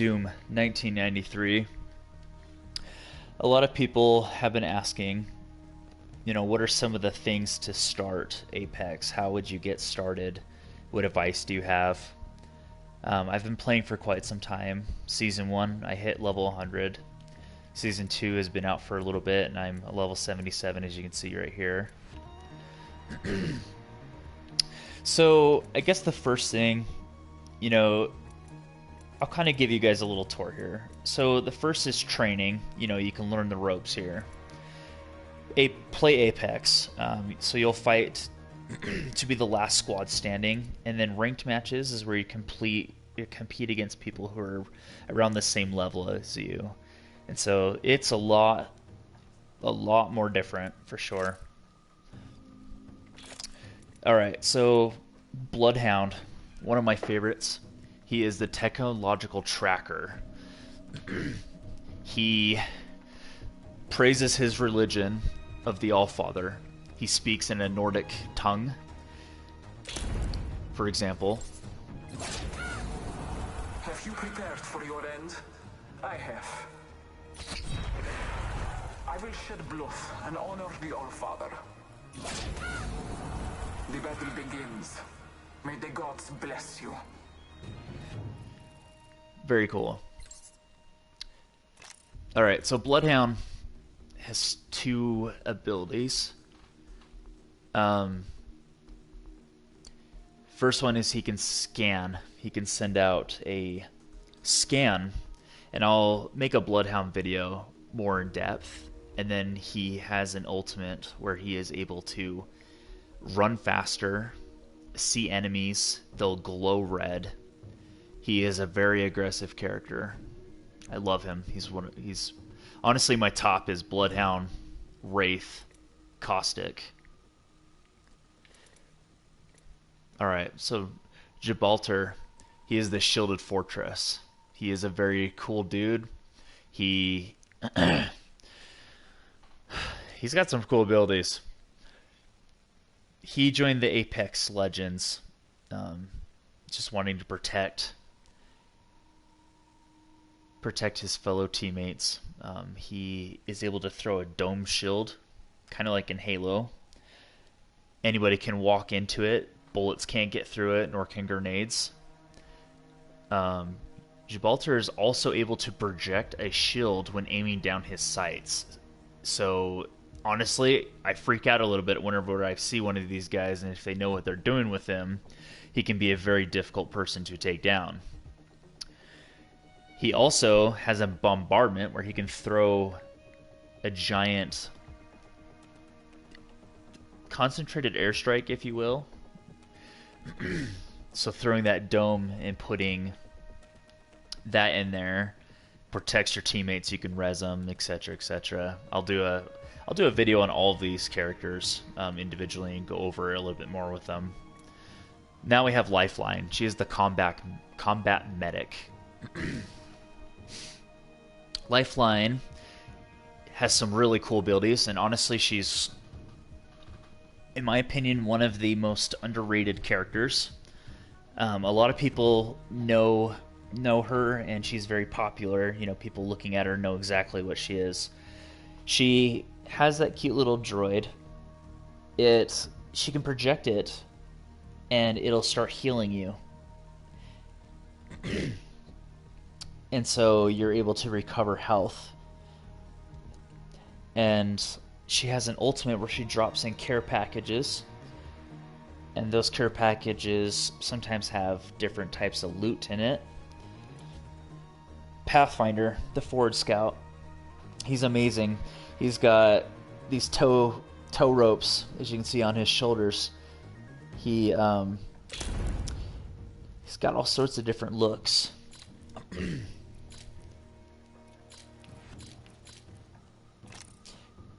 Doom 1993. A lot of people have been asking, what are some of the things to start Apex? How would you get started? What advice do you have? I've been playing for quite some time. Season 1, I hit level 100. Season 2 has been out for a little bit, and I'm a level 77, as you can see right here. So, I guess the first thing, I'll kind of give you guys a little tour here. So the first is training. You can learn the ropes here. Play Apex. So you'll fight to be the last squad standing, and then ranked matches is where you compete against people who are around the same level as you. And so it's a lot more different for sure. All right, so Bloodhound, one of my favorites. He is the technological tracker. He praises his religion of the Allfather. He speaks in a Nordic tongue, for example. Have you prepared for your end? I have. I will shed blood and honor the Allfather. The battle begins. May the gods bless you. Very cool. Alright, so Bloodhound has 2 abilities. First one is he can scan. He can send out a scan, and I'll make a Bloodhound video more in depth. And then he has an ultimate where he is able to run faster, see enemies, they'll glow red. He is a very aggressive character. I love him. He's honestly my top is Bloodhound, Wraith, Caustic. Alright, so Gibraltar, he is the Shielded Fortress. He is a very cool dude. He's got some cool abilities. He joined the Apex Legends, just wanting to protect his fellow teammates. He is able to throw a dome shield, kind of like in Halo. Anybody can walk into it. Bullets can't get through it, nor can grenades. Gibraltar is also able to project a shield when aiming down his sights. So, honestly, I freak out a little bit whenever I see one of these guys, and if they know what they're doing with him, he can be a very difficult person to take down. He also has a bombardment where he can throw a giant concentrated airstrike, if you will. So throwing that dome and putting that in there protects your teammates. You can res them, etc., etc. I'll do a video on all of these characters individually and go over a little bit more with them. Now we have Lifeline. She is the combat medic. Lifeline has some really cool abilities, and honestly, she's, in my opinion, one of the most underrated characters. A lot of people know her, and she's very popular. People looking at her know exactly what she is. She has that cute little droid. She can project it, and it'll start healing you. And so you're able to recover health. And she has an ultimate where she drops in care packages. And those care packages sometimes have different types of loot in it. Pathfinder, the Forward Scout. He's amazing. He's got these tow ropes, as you can see on his shoulders. He's got all sorts of different looks.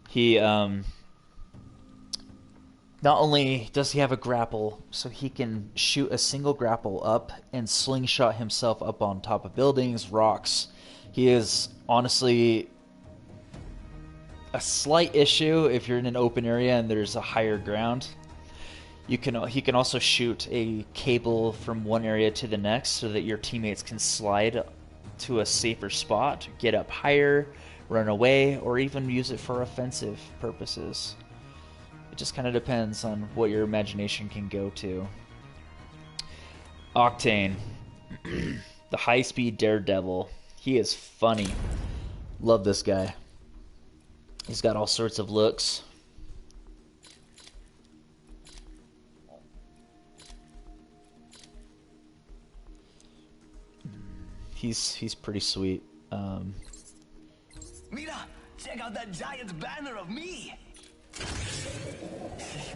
He, not only does he have a grapple, so he can shoot a single grapple up and slingshot himself up on top of buildings, rocks. He is honestly a slight issue if you're in an open area and there's a higher ground. He can also shoot a cable from one area to the next so that your teammates can slide to a safer spot, get up higher, run away, or even use it for offensive purposes. It just kind of depends on what your imagination can go to. Octane, the high-speed daredevil. He is funny. Love this guy. He's got all sorts of looks. He's pretty sweet. Mira, check out that giant banner of me.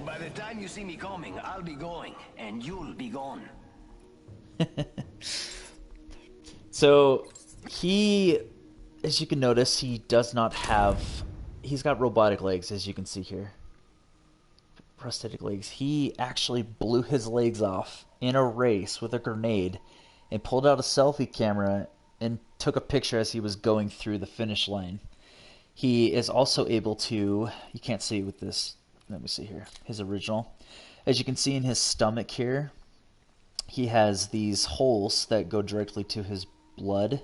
By the time you see me coming, I'll be going, and you'll be gone. So he, as you can notice, he does not have. He's got robotic legs, as you can see here. Prosthetic legs. He actually blew his legs off in a race with a grenade and pulled out a selfie camera and took a picture as he was going through the finish line. He is also able to, you can't see with this, let me see here, his original. As you can see in his stomach here, he has these holes that go directly to his blood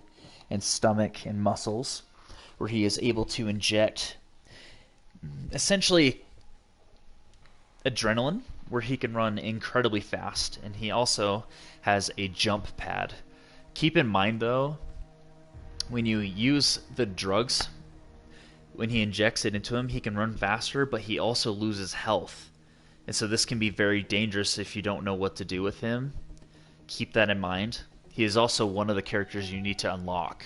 and stomach and muscles, where he is able to inject essentially adrenaline, where he can run incredibly fast, and he also has a jump pad. Keep in mind though, when you use the drugs, when he injects it into him, he can run faster, but he also loses health. And so this can be very dangerous if you don't know what to do with him. Keep that in mind. He is also one of the characters you need to unlock.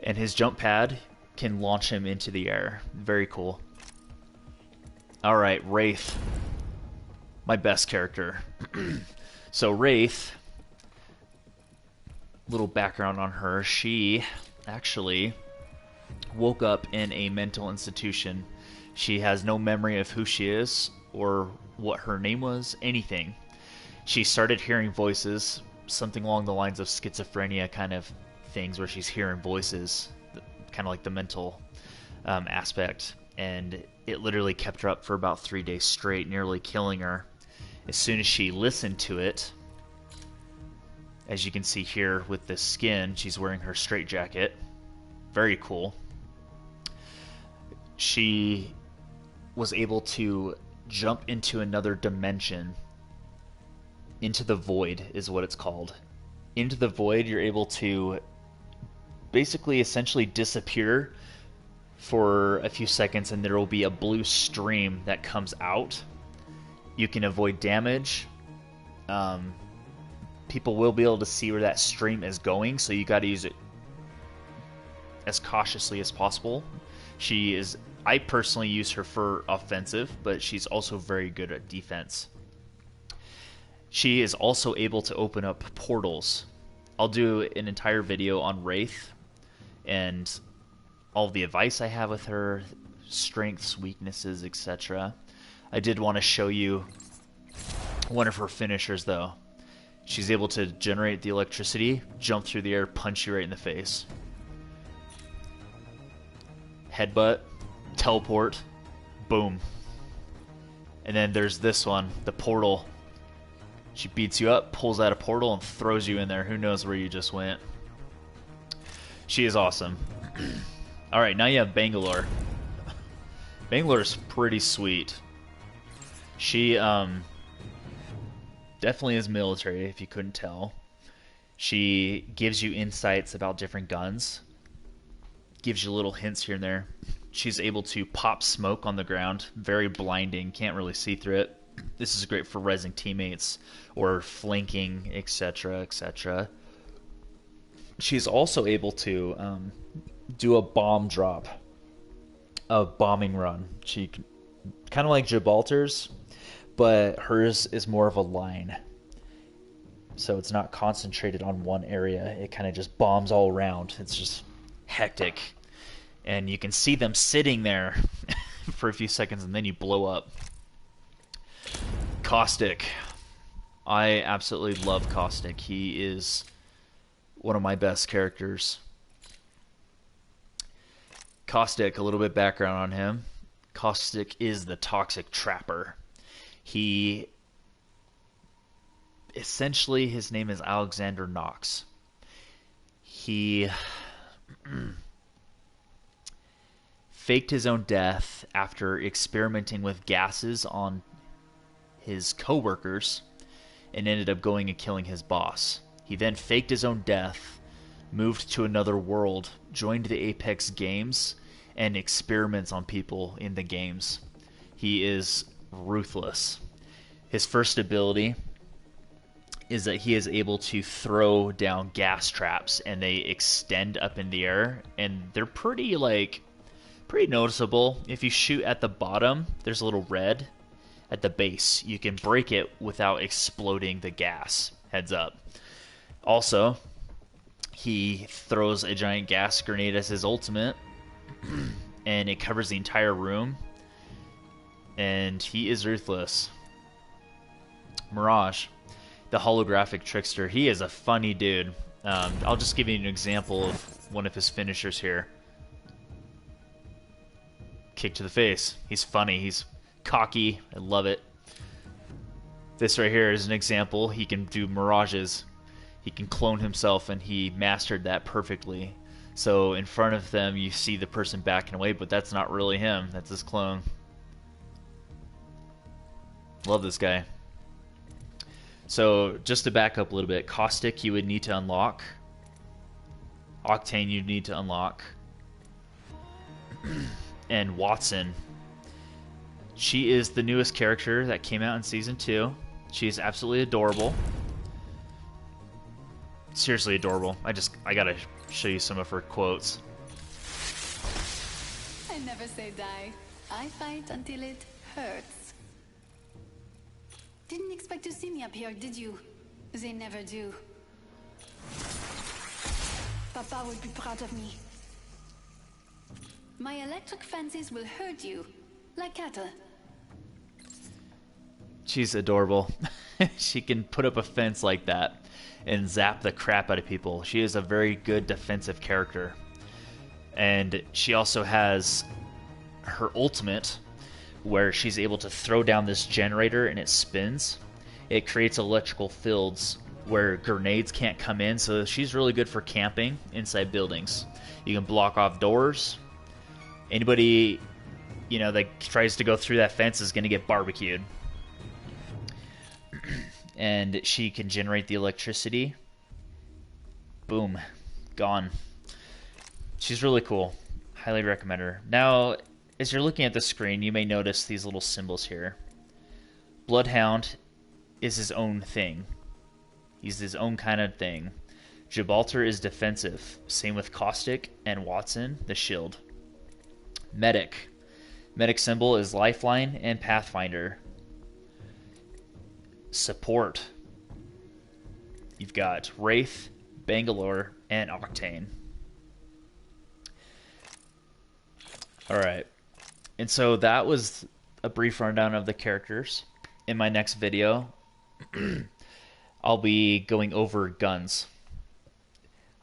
And his jump pad can launch him into the air. Very cool. Alright, Wraith. My best character. So Wraith, little background on her. She actually woke up in a mental institution. She has no memory of who she is or what her name was, anything. She started hearing voices, something along the lines of schizophrenia kind of things, where she's hearing voices, kind of like the mental aspect. And it literally kept her up for about 3 days straight, nearly killing her. As soon as she listened to it, as you can see here with the skin, she's wearing her straitjacket. Very cool. She was able to jump into another dimension. Into the void is what it's called. Into the void, you're able to basically essentially disappear for a few seconds, and there will be a blue stream that comes out. You can avoid damage. People will be able to see where that stream is going, so you got to use it as cautiously as possible. I personally use her for offensive, but she's also very good at defense. She is also able to open up portals. I'll do an entire video on Wraith and all the advice I have with her, strengths, weaknesses, etc. I did want to show you one of her finishers though. She's able to generate the electricity, jump through the air, punch you right in the face. Headbutt, teleport, boom. And then there's this one, the portal. She beats you up, pulls out a portal, and throws you in there. Who knows where you just went. She is awesome. Alright, now you have Bangalore. Bangalore's pretty sweet. She definitely is military, if you couldn't tell. She gives you insights about different guns. Gives you little hints here and there. She's able to pop smoke on the ground. Very blinding, can't really see through it. This is great for rezzing teammates or flanking, etc., etc. She's also able to do a bomb drop, a bombing run. She kind of like Gibraltar's, but hers is more of a line. So it's not concentrated on one area. It kind of just bombs all around. It's just hectic. And you can see them sitting there for a few seconds and then you blow up. Caustic. I absolutely love Caustic. He is one of my best characters. Caustic, a little bit background on him. Caustic is the toxic trapper. He essentially his name is Alexander Knox. He faked his own death after experimenting with gases on his coworkers and ended up going and killing his boss. He then faked his own death, moved to another world, joined the Apex games, and experiments on people in the games. He is ruthless. His first ability is that he is able to throw down gas traps, and they extend up in the air, and they're pretty noticeable. If you shoot at the bottom, there's a little red. At the base, you can break it without exploding the gas. Heads up. Also, he throws a giant gas grenade as his ultimate, and it covers the entire room, and he is ruthless. Mirage, the holographic trickster, he is a funny dude. I'll just give you an example of one of his finishers here. Kick to the face. He's funny. He's cocky. I love it. This right here is an example. He can do mirages. He can clone himself, and he mastered that perfectly. So in front of them, you see the person backing away, but that's not really him. That's his clone. Love this guy. So just to back up a little bit, Caustic you would need to unlock. Octane you'd need to unlock. And Watson. She is the newest character that came out in Season 2. She is absolutely adorable. Seriously adorable. I gotta show you some of her quotes. I never say die. I fight until it hurts. Didn't expect to see me up here, did you? They never do. Papa would be proud of me. My electric fences will hurt you, like cattle. She's adorable. She can put up a fence like that and zap the crap out of people. She is a very good defensive character. And she also has her ultimate, where she's able to throw down this generator and it spins. It creates electrical fields where grenades can't come in, so she's really good for camping inside buildings. You can block off doors. Anybody, that tries to go through that fence is going to get barbecued. And she can generate the electricity. Boom. Gone. She's really cool. Highly recommend her. Now, as you're looking at the screen, you may notice these little symbols here. Bloodhound is his own thing. He's his own kind of thing. Gibraltar is defensive. Same with Caustic and Watson, the shield. Medic. Medic symbol is Lifeline and Pathfinder. Support. You've got Wraith, Bangalore, and Octane. Alright. And so that was a brief rundown of the characters. In my next video, I'll be going over guns.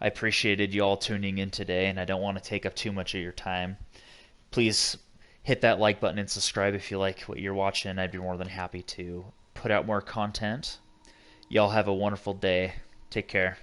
I appreciated you all tuning in today, and I don't want to take up too much of your time. Please hit that like button and subscribe if you like what you're watching. I'd be more than happy to put out more content. Y'all have a wonderful day. Take care.